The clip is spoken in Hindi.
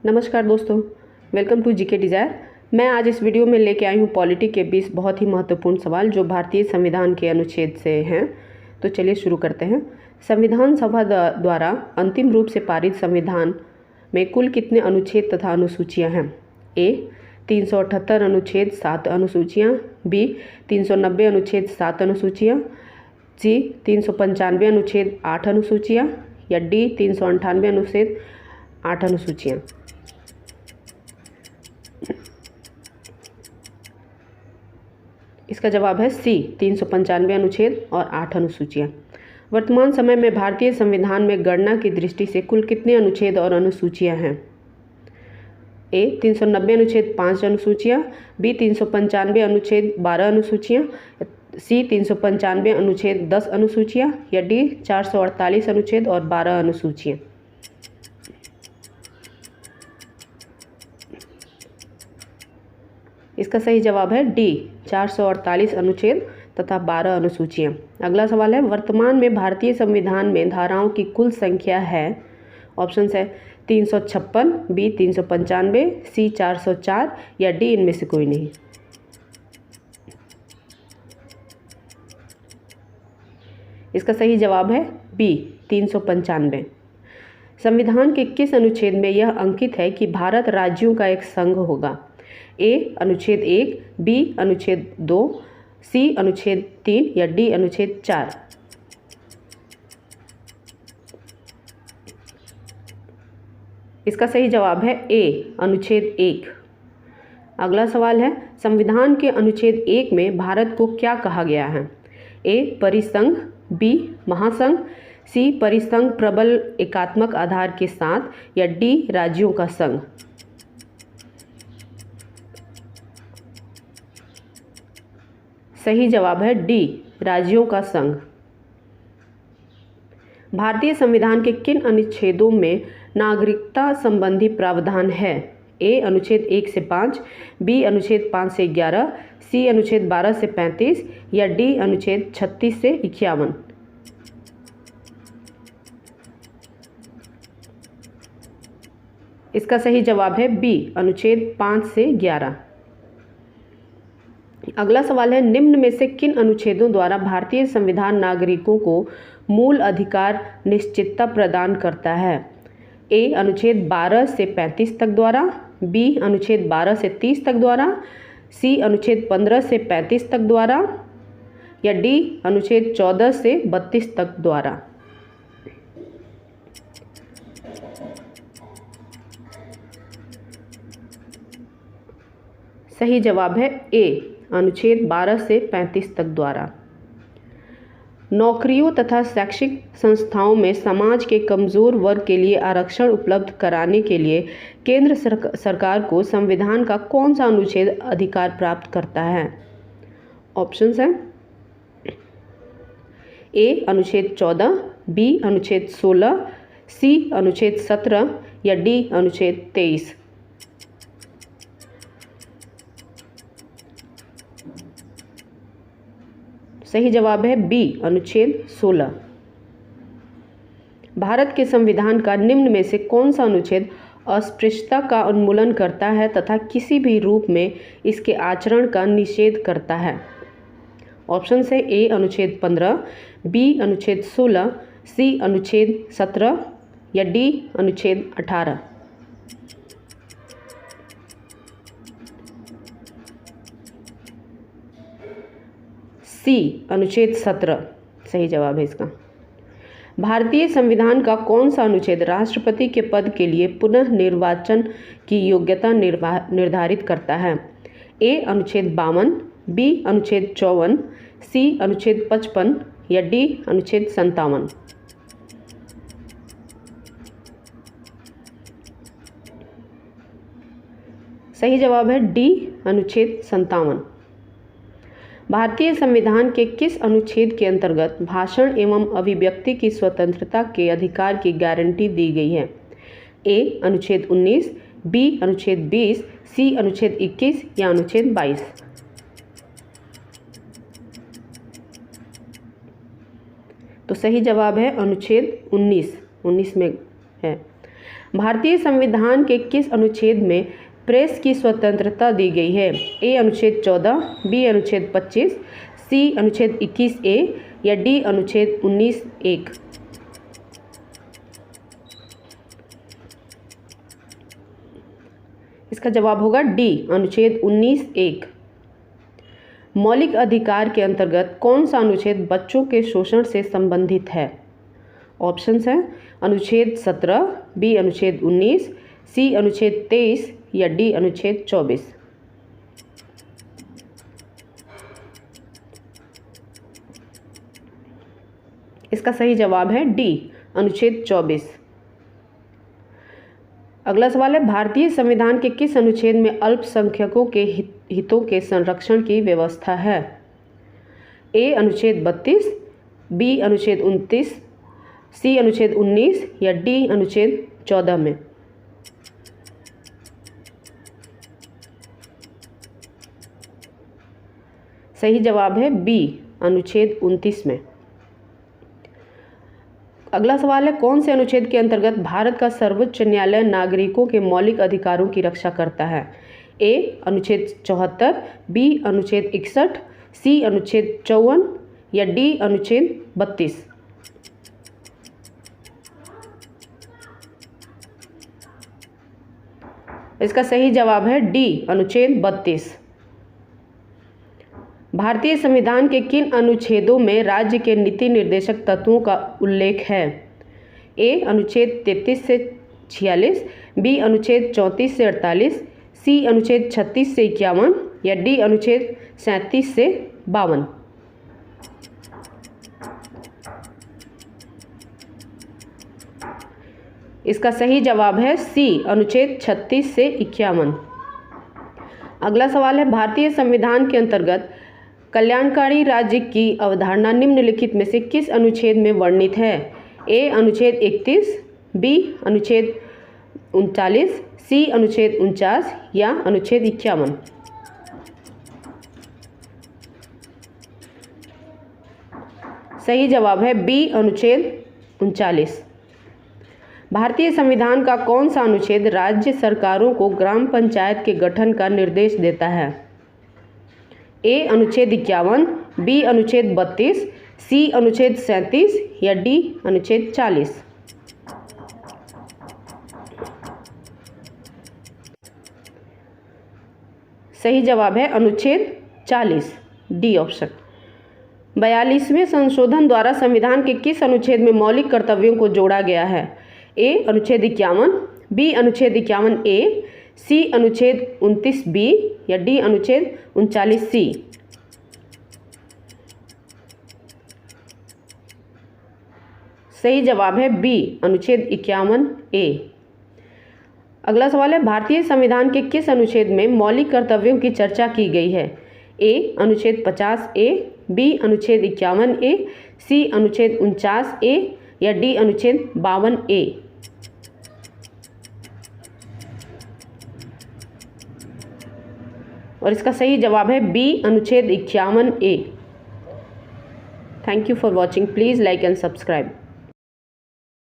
नमस्कार दोस्तों, वेलकम टू जीके डिज़ायर। मैं आज इस वीडियो में लेके आई हूँ पॉलिटी के 20 बहुत ही महत्वपूर्ण सवाल जो भारतीय संविधान के अनुच्छेद से हैं। तो चलिए शुरू करते हैं। संविधान सभा द्वारा अंतिम रूप से पारित संविधान में कुल कितने अनुच्छेद तथा अनुसूचियाँ हैं? ए 378 अनुच्छेद 7 अनुसूचियाँ, बी 390 अनुच्छेद 7 अनुसूचियाँ, सी 395 अनुच्छेद 8 अनुसूचियाँ या डी 398 अनुच्छेद 8 अनुसूचियाँ। इसका जवाब है सी 395 अनुच्छेद और 8 अनुसूचियाँ। वर्तमान समय में भारतीय संविधान में गणना की दृष्टि से कुल कितने अनुच्छेद और अनुसूचियाँ हैं? ए 390 अनुच्छेद 5 अनुसूचियाँ, बी 395 अनुच्छेद 12 अनुसूचियाँ, सी 395 अनुच्छेद 10 अनुसूचियाँ या डी 448 अनुच्छेद और 12 अनुसूचियाँ। इसका सही जवाब है डी 448 अनुच्छेद तथा 12 अनुसूचियाँ। अगला सवाल है, वर्तमान में भारतीय संविधान में धाराओं की कुल संख्या है? ऑप्शन है 356, बी 395, सी 404 या डी इनमें से कोई नहीं। इसका सही जवाब है बी 395। संविधान के किस अनुच्छेद में यह अंकित है कि भारत राज्यों का एक संघ होगा? ए अनुच्छेद 1, बी अनुच्छेद 2, सी अनुच्छेद 3 या डी अनुच्छेद 4। इसका सही जवाब है ए अनुच्छेद 1। अगला सवाल है, संविधान के अनुच्छेद 1 में भारत को क्या कहा गया है? ए परिसंघ, बी महासंघ, सी परिसंघ प्रबल एकात्मक आधार के साथ या डी राज्यों का संघ। सही जवाब है डी राज्यों का संघ। भारतीय संविधान के किन अनुच्छेदों में नागरिकता संबंधी प्रावधान है? ए अनुच्छेद 1 से 5, बी अनुच्छेद 5 से 11, सी अनुच्छेद 12 से 35 या डी अनुच्छेद 36 से 51। इसका सही जवाब है बी अनुच्छेद 5 से 11। अगला सवाल है, निम्न में से किन अनुच्छेदों द्वारा भारतीय संविधान नागरिकों को मूल अधिकार निश्चितता प्रदान करता है? ए अनुच्छेद 12 से 35 तक द्वारा, बी अनुच्छेद 12 से 30 तक द्वारा, सी अनुच्छेद 15 से 35 तक द्वारा या डी अनुच्छेद 14 से 32 तक द्वारा। सही जवाब है ए अनुच्छेद 12 से 35 तक द्वारा। नौकरियों तथा शैक्षिक संस्थाओं में समाज के कमजोर वर्ग के लिए आरक्षण उपलब्ध कराने के लिए केंद्र सरकार को संविधान का कौन सा अनुच्छेद अधिकार प्राप्त करता है? ऑप्शंस हैं ए अनुच्छेद 14, बी अनुच्छेद 16, सी अनुच्छेद 17 या डी अनुच्छेद 23। सही जवाब है बी अनुच्छेद 16। भारत के संविधान का निम्न में से कौन सा अनुच्छेद अस्पृश्यता का उन्मूलन करता है तथा किसी भी रूप में इसके आचरण का निषेध करता है? ऑप्शन है ए अनुच्छेद 15, बी अनुच्छेद 16, सी अनुच्छेद 17 या डी अनुच्छेद 18। सी अनुच्छेद 17 सही जवाब है इसका। भारतीय संविधान का कौन सा अनुच्छेद राष्ट्रपति के पद के लिए पुनः निर्वाचन की योग्यता निर्धारित करता है? ए अनुच्छेद 52, बी अनुच्छेद 54, सी अनुच्छेद 55 या डी अनुच्छेद 57। सही जवाब है डी अनुच्छेद 57। भारतीय संविधान के किस अनुच्छेद के अंतर्गत भाषण एवं अभिव्यक्ति की स्वतंत्रता के अधिकार की गारंटी दी गई है? ए अनुच्छेद 19, बी अनुच्छेद 20, सी अनुच्छेद 21 या अनुच्छेद 22। तो सही जवाब है अनुच्छेद 19 में है। भारतीय संविधान के किस अनुच्छेद में प्रेस की स्वतंत्रता दी गई है? ए अनुच्छेद 14, बी अनुच्छेद 25, सी अनुच्छेद 21A या डी अनुच्छेद 19(1)। इसका जवाब होगा डी अनुच्छेद 19(1)। मौलिक अधिकार के अंतर्गत कौन सा अनुच्छेद बच्चों के शोषण से संबंधित है? ऑप्शंस हैं अनुच्छेद 17, बी अनुच्छेद 19, सी अनुच्छेद 23 या डी अनुच्छेद 24। इसका सही जवाब है डी अनुच्छेद 24। अगला सवाल है, भारतीय संविधान के किस अनुच्छेद में अल्पसंख्यकों के हितों के संरक्षण की व्यवस्था है? ए अनुच्छेद 32, बी अनुच्छेद 29, सी अनुच्छेद 19 या डी अनुच्छेद 14 में। सही जवाब है बी अनुच्छेद 29 में। अगला सवाल है, कौन से अनुच्छेद के अंतर्गत भारत का सर्वोच्च न्यायालय नागरिकों के मौलिक अधिकारों की रक्षा करता है? ए अनुच्छेद 74, बी अनुच्छेद 61, सी अनुच्छेद 54 या डी अनुच्छेद 32। इसका सही जवाब है डी अनुच्छेद 32। भारतीय संविधान के किन अनुच्छेदों में राज्य के नीति निर्देशक तत्वों का उल्लेख है? ए अनुच्छेद 33 से 46, बी अनुच्छेद 34 से 48, सी अनुच्छेद 36 से 51 या डी अनुच्छेद 37 से 52। इसका सही जवाब है सी अनुच्छेद 36 से 51। अगला सवाल है, भारतीय संविधान के अंतर्गत कल्याणकारी राज्य की अवधारणा निम्नलिखित में से किस अनुच्छेद में वर्णित है? ए अनुच्छेद 31, बी अनुच्छेद 39, सी अनुच्छेद 49 या अनुच्छेद 51। सही जवाब है बी अनुच्छेद 39। भारतीय संविधान का कौन सा अनुच्छेद राज्य सरकारों को ग्राम पंचायत के गठन का निर्देश देता है? ए अनुच्छेद 51, बी अनुच्छेद 32, सी अनुच्छेद 37 या डी अनुच्छेद 40। सही जवाब है अनुच्छेद 40, डी ऑप्शन। 42वें संशोधन द्वारा संविधान के किस अनुच्छेद में मौलिक कर्तव्यों को जोड़ा गया है? ए अनुच्छेद 51, बी अनुच्छेद 51A, सी अनुच्छेद 29B या डी अनुच्छेद 39C। सही जवाब है बी अनुच्छेद 51A। अगला सवाल है, भारतीय संविधान के किस अनुच्छेद में मौलिक कर्तव्यों की चर्चा की गई है? ए अनुच्छेद 50A, बी अनुच्छेद 51A, सी अनुच्छेद 49A या डी अनुच्छेद 52A। और इसका सही जवाब है बी अनुच्छेद 51A। Thank you for watching. Please like and subscribe.